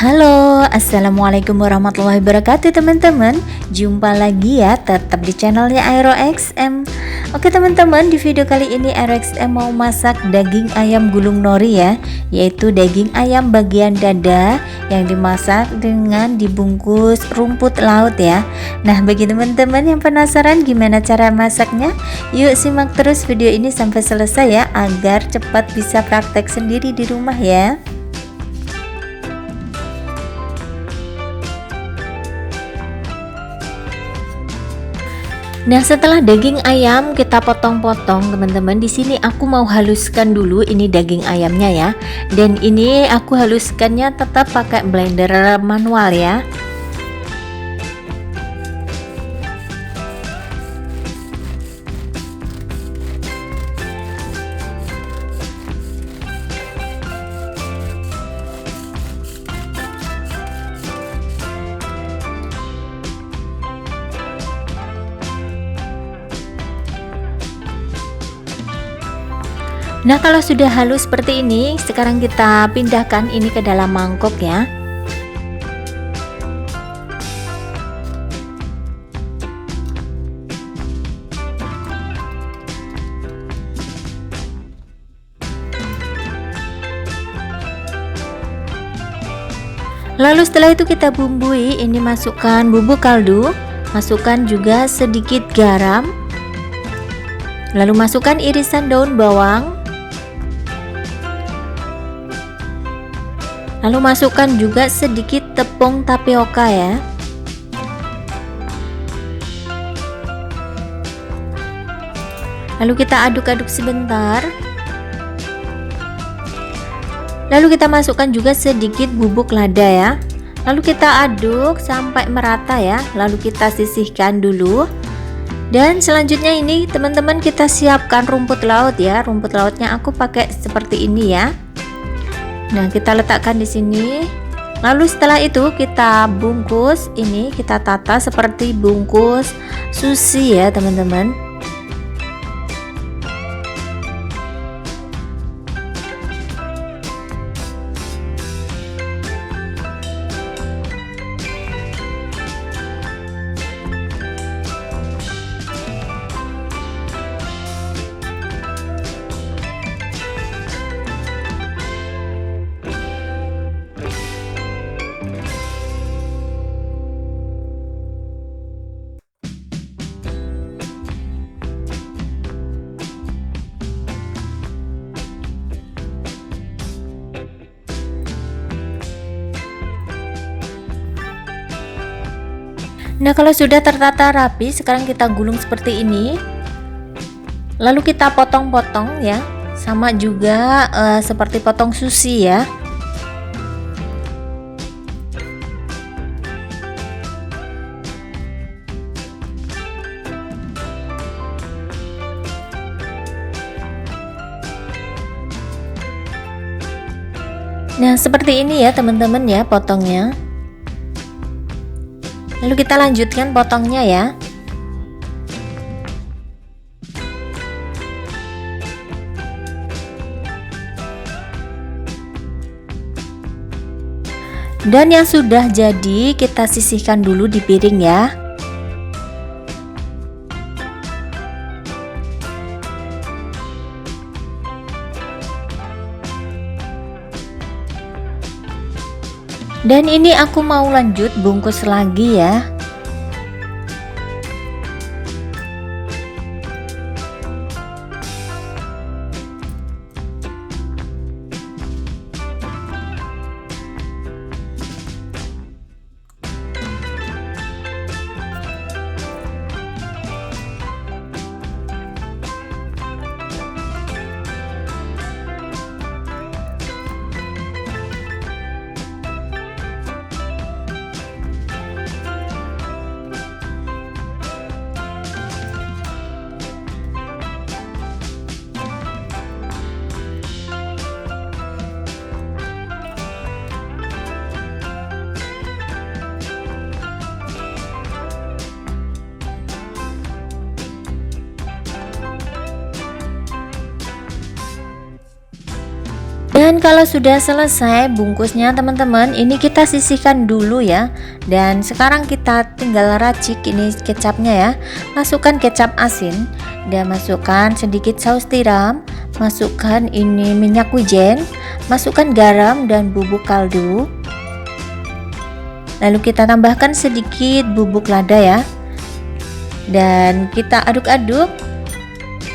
Halo, assalamualaikum warahmatullahi wabarakatuh teman-teman. Jumpa lagi ya, tetap di channelnya AeroXM. Oke teman-teman, di video kali ini AeroXM mau masak daging ayam gulung nori ya, yaitu daging ayam bagian dada yang dimasak dengan dibungkus rumput laut ya. Nah, bagi teman-teman yang penasaran gimana cara masaknya, yuk simak terus video ini sampai selesai ya, agar cepat bisa praktek sendiri di rumah ya. Nah, setelah daging ayam kita potong-potong, teman-teman, di sini aku mau haluskan dulu ini daging ayamnya ya. Dan ini aku haluskannya tetap pakai blender manual ya. Nah, kalau sudah halus seperti ini, sekarang kita pindahkan ini ke dalam mangkok ya. Lalu setelah itu kita bumbui, ini masukkan bumbu kaldu, masukkan juga sedikit garam, lalu masukkan irisan daun bawang, lalu masukkan juga sedikit tepung tapioka ya. Lalu kita aduk-aduk sebentar. Lalu kita masukkan juga sedikit bubuk lada ya. Lalu kita aduk sampai merata ya. Lalu kita sisihkan dulu. Dan selanjutnya ini teman-teman kita siapkan rumput laut ya. Rumput lautnya aku pakai seperti ini ya. Nah, kita letakkan di sini. Lalu setelah itu kita bungkus, ini kita tata seperti bungkus sushi ya, teman-teman. Nah, kalau sudah tertata rapi, sekarang kita gulung seperti ini. Lalu kita potong-potong ya, sama juga seperti potong sushi ya. Nah, seperti ini ya teman-teman ya potongnya. Lalu kita lanjutkan potongnya ya. Dan yang sudah jadi kita sisihkan dulu di piring ya. Dan ini aku mau lanjut bungkus lagi ya. Dan kalau sudah selesai bungkusnya teman-teman, ini kita sisihkan dulu ya. Dan sekarang kita tinggal racik ini kecapnya ya. Masukkan kecap asin dan masukkan sedikit saus tiram, masukkan ini minyak wijen, masukkan garam dan bubuk kaldu. Lalu kita tambahkan sedikit bubuk lada ya. Dan kita aduk-aduk.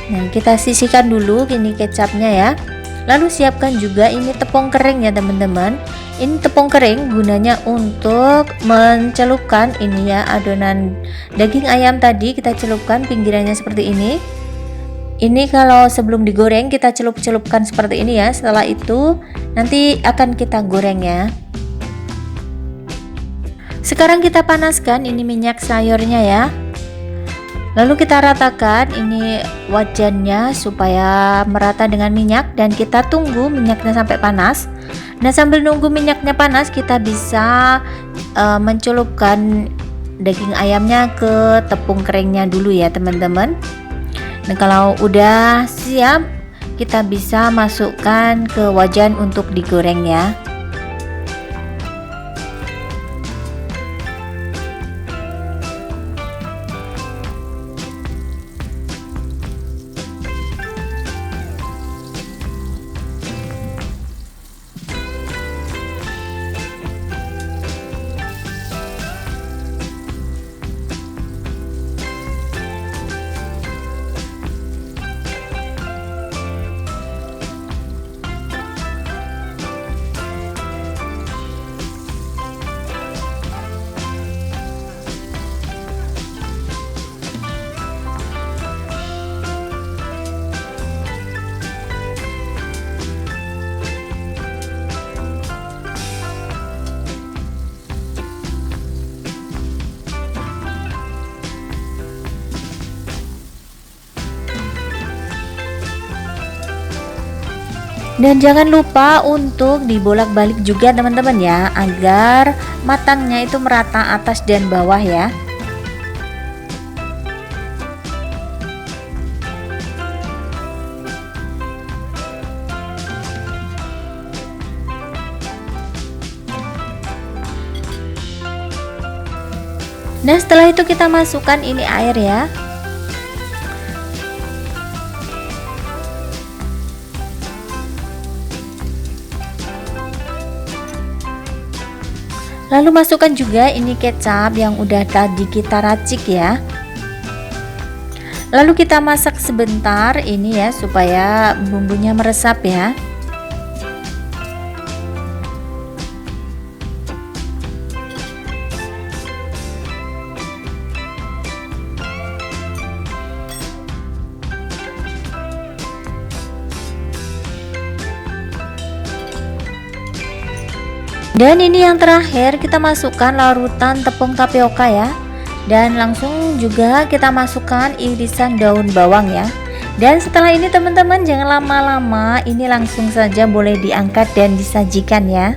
Nah, kita sisihkan dulu ini kecapnya ya. Lalu siapkan juga ini tepung kering ya teman-teman. Ini tepung kering gunanya untuk mencelupkan ini ya adonan daging ayam tadi, kita celupkan pinggirannya seperti ini. Ini kalau sebelum digoreng kita celup-celupkan seperti ini ya. Setelah itu nanti akan kita goreng ya. Sekarang kita panaskan ini minyak sayurnya ya. Lalu kita ratakan ini wajannya supaya merata dengan minyak dan kita tunggu minyaknya sampai panas. Nah, sambil nunggu minyaknya panas kita bisa mencelupkan daging ayamnya ke tepung keringnya dulu ya teman-teman. Nah, kalau udah siap kita bisa masukkan ke wajan untuk digoreng ya. Dan jangan lupa untuk dibolak-balik juga teman-teman ya, agar matangnya itu merata atas dan bawah ya. Nah, setelah itu kita masukkan ini air ya. Lalu masukkan juga ini kecap yang udah tadi kita racik ya. Lalu kita masak sebentar ini ya supaya bumbunya meresap ya. Dan ini yang terakhir kita masukkan larutan tepung tapioka ya. Dan langsung juga kita masukkan irisan daun bawang ya. Dan setelah ini teman-teman jangan lama-lama, ini langsung saja boleh diangkat dan disajikan ya.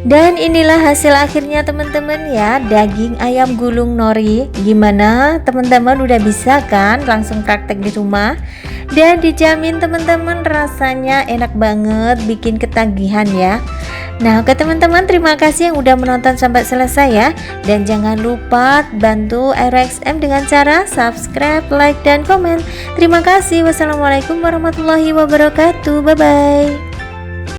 Dan inilah hasil akhirnya teman-teman ya, daging ayam gulung nori. Gimana teman-teman, udah bisa kan langsung praktek di rumah? Dan dijamin teman-teman rasanya enak banget, bikin ketagihan ya. Nah, oke teman-teman, terima kasih yang udah menonton sampai selesai ya. Dan jangan lupa bantu AeroXM dengan cara subscribe, like, dan komen. Terima kasih. Wassalamualaikum warahmatullahi wabarakatuh. Bye bye.